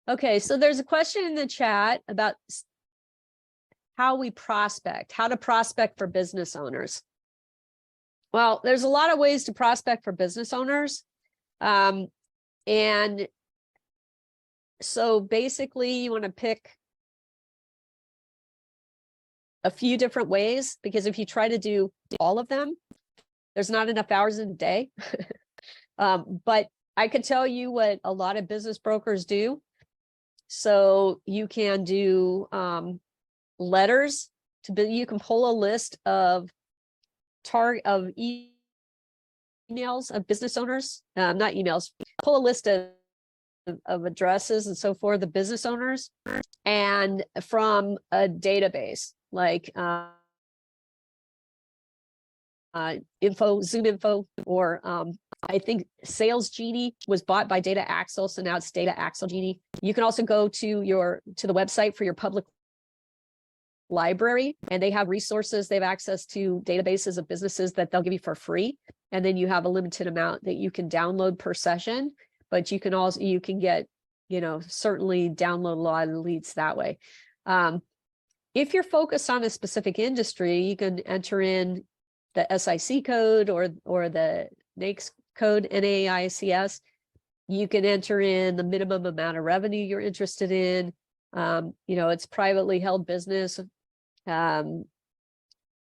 Okay, so there's a question in the chat about how to prospect for business owners. Well, there's a lot of ways to prospect for business owners. And so basically you want to pick a few different ways, because if you try to do all of them, there's not enough hours in a day. But I could tell you what a lot of business brokers do. So you can do letters you can pull a list of emails of business owners, not emails, pull a list of addresses and so forth, the business owners, and from a database like Zoom Info, or I think Sales Genie was bought by Data Axle, so now it's Data Axle Genie. You can also go to the website for your public library, and they have resources. They have access to databases of businesses that they'll give you for free, and then you have a limited amount that you can download per session. But you can get, certainly download a lot of leads that way. If you're focused on a specific industry, you can enter in the SIC code or the NAICS code, NAICS. You can enter in the minimum amount of revenue you're interested in. It's privately held business. So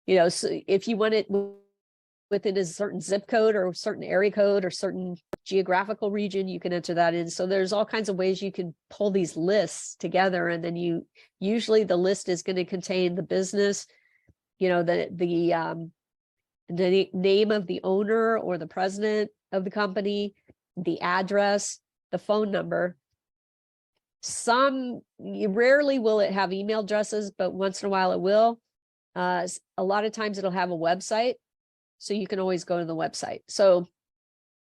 if you want it within a certain zip code or certain area code or certain geographical region, you can enter that in. So there's all kinds of ways you can pull these lists together, and then usually the list is going to contain the business, the name of the owner or the president of the company, the address, the phone number. Rarely will it have email addresses, but once in a while it will. A lot of times it'll have a website, so you can always go to the website. So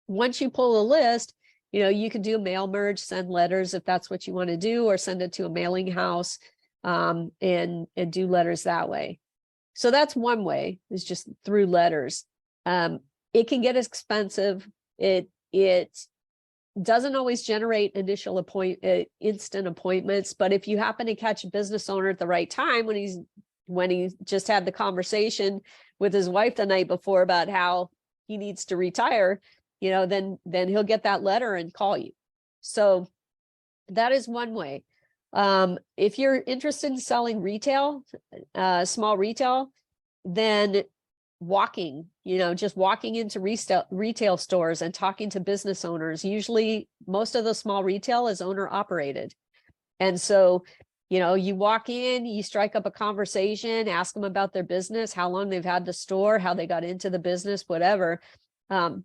once you pull a list, you can do a mail merge, send letters if that's what you want to do, or send it to a mailing house, and do letters that way. So that's one way, is just through letters. It can get expensive. It doesn't always generate initial instant appointments, but if you happen to catch a business owner at the right time, when he just had the conversation with his wife the night before about how he needs to retire, then he'll get that letter and call you. So that is one way. If you're interested in selling retail, small retail, then just walking into retail stores and talking to business owners. Usually most of the small retail is owner operated. And so, you walk in, you strike up a conversation, ask them about their business, how long they've had the store, how they got into the business, whatever.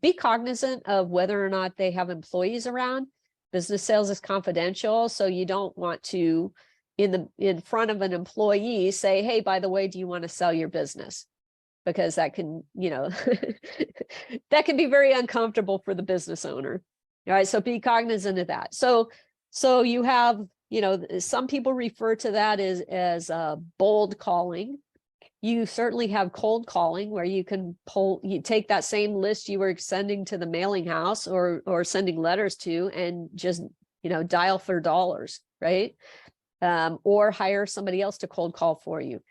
Be cognizant of whether or not they have employees around. Business sales is confidential, so you don't want to, in front of an employee, say, hey, by the way, do you want to sell your business? Because that can, that can be very uncomfortable for the business owner. All right, so be cognizant of that. So you have, some people refer to that as bold calling. You certainly have cold calling, where you take that same list you were sending to the mailing house or sending letters to, and just, dial for dollars, right? Or hire somebody else to cold call for you.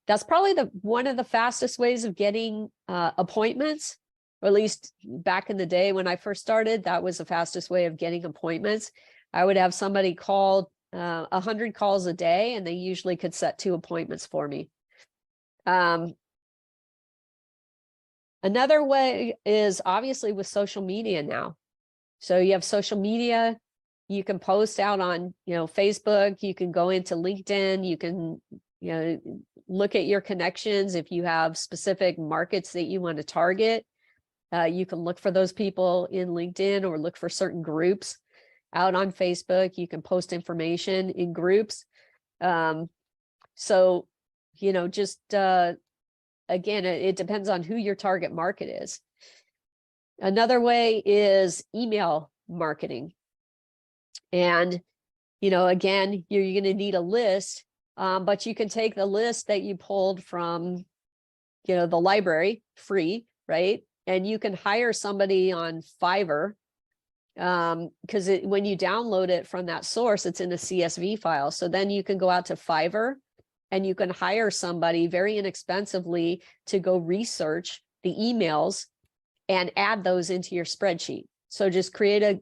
That's probably one of the fastest ways of getting appointments, or at least back in the day when I first started, that was the fastest way of getting appointments. I would have somebody call 100 calls a day, and they usually could set 2 appointments for me. Another way is obviously with social media now. So you have social media, you can post out on, Facebook, you can go into LinkedIn, you can, look at your connections. If you have specific markets that you want to target, you can look for those people in LinkedIn, or look for certain groups out on Facebook. You can post information in groups. So, just, again, it depends on who your target market is. Another way is email marketing. And, again, you're going to need a list, but you can take the list that you pulled from, the library free, right? And you can hire somebody on Fiverr because when you download it from that source, it's in a CSV file. So then you can go out to Fiverr and you can hire somebody very inexpensively to go research the emails and add those into your spreadsheet. So just create a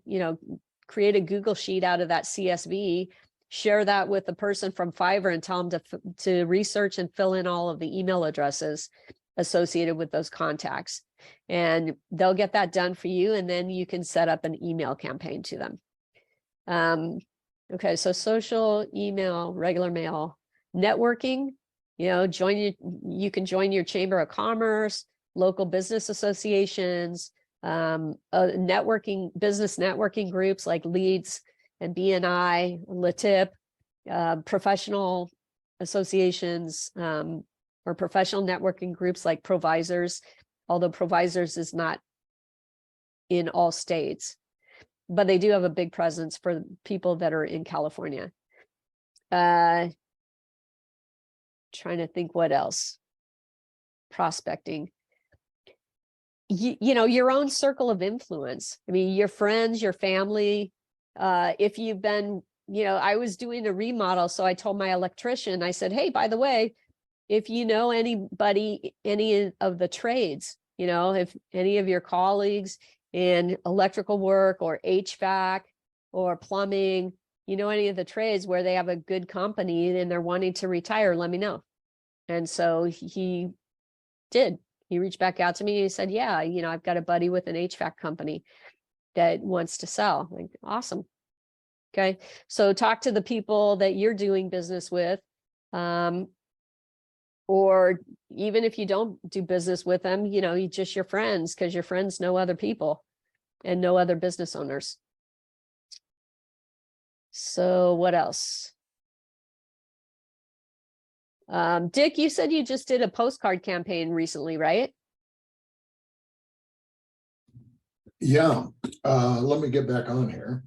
Google sheet out of that CSV, share that with the person from Fiverr and tell them to research and fill in all of the email addresses associated with those contacts. And they'll get that done for you. And then you can set up an email campaign to them. Okay, so social, email, regular mail, networking, you can join your chamber of commerce, local business associations, business networking groups like Leads and BNI, LATIP, professional associations, or professional networking groups like Provisors, although Provisors is not in all states, but they do have a big presence for people that are in California. Trying to think what else. Prospecting. Your own circle of influence. I mean, your friends, your family. If you've been, I was doing a remodel, so I told my electrician, I said, hey, by the way, if you know anybody, any of the trades, if any of your colleagues in electrical work or HVAC or plumbing, any of the trades where they have a good company and they're wanting to retire, let me know. And so he did. He reached back out to me. He said, yeah, I've got a buddy with an HVAC company that wants to sell. Like, awesome. Okay. So talk to the people that you're doing business with. Or even if you don't do business with them, you just your friends, because your friends know other people and know other business owners. So what else? Dick, you said you just did a postcard campaign recently, right? Yeah, let me get back on here.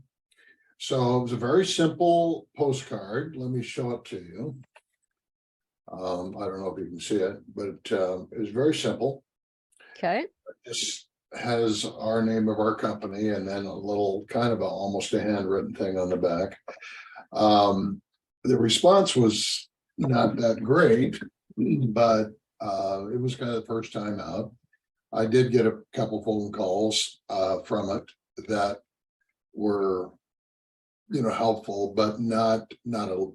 So it was a very simple postcard. Let me show it to you. I don't know if you can see it, but it was very simple. Okay. It just has our name of our company and then a little kind of almost a handwritten thing on the back. The response was not that great, but it was kind of the first time out. I did get a couple phone calls from it that were, helpful, but not a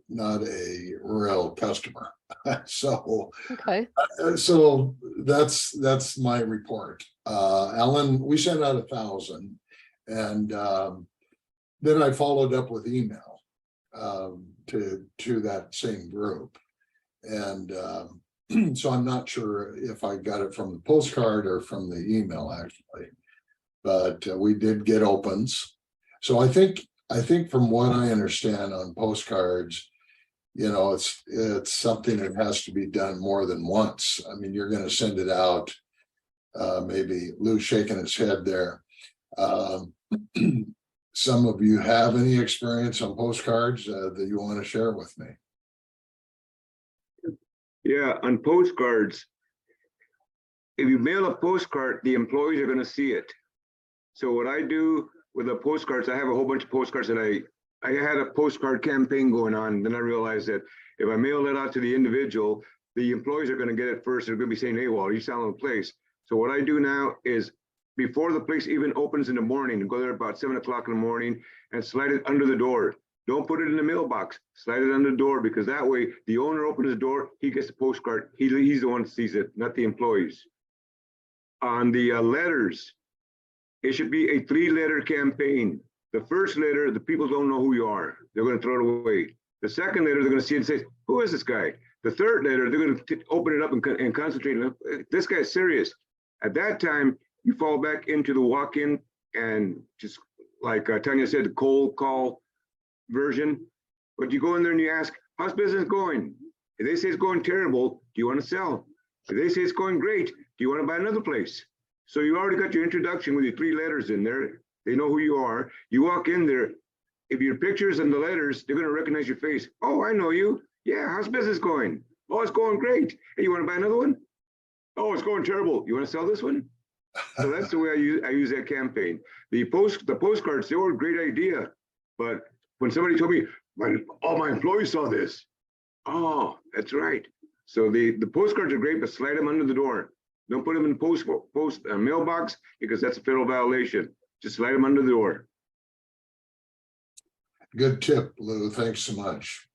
real customer. So okay. So that's my report. Alan, we sent out 1,000, and then I followed up with email to that same group, and so I'm not sure if I got it from the postcard or from the email actually, but we did get opens. So I think from what I understand on postcards, it's something that has to be done more than once. I mean, you're going to send it out. Maybe Lou's shaking his head there. Some of you have any experience on postcards that you want to share with me? Yeah, on postcards, if you mail a postcard, the employees are going to see it. So what I do with the postcards, I have a whole bunch of postcards that I had a postcard campaign going on. Then I realized that if I mail it out to the individual, the employees are going to get it first. They're going to be saying, hey, well, you're selling the place. So what I do now is before the place even opens in the morning, go there about 7 o'clock in the morning and slide it under the door. Don't put it in the mailbox, slide it under the door, because that way the owner opens the door, he gets the postcard. He's the one that sees it, not the employees. On the letters, it should be a 3-letter campaign. The first letter, the people don't know who you are. They're going to throw it away. The second letter, they're going to see it and say, who is this guy? The third letter, they're going to open it up and concentrate. This guy's serious. At that time, you fall back into the walk-in and just like Tanya said, the cold call version. But you go in there and you ask, how's business going? If they say it's going terrible, do you want to sell? If they say it's going great, do you want to buy another place? So you already got your introduction with your 3 letters in there. They know who you are. You walk in there. If your pictures and the letters, they're going to recognize your face. Oh, I know you. Yeah, how's business going? Oh, it's going great. Hey, you want to buy another one? Oh, it's going terrible. You want to sell this one? So that's the way I use that campaign. The postcards, they were a great idea. But when somebody told me, all my employees saw this. Oh, that's right. So the postcards are great, but slide them under the door. Don't put them in the mailbox, because that's a federal violation. Just slide them under the door. Good tip, Lou. Thanks so much.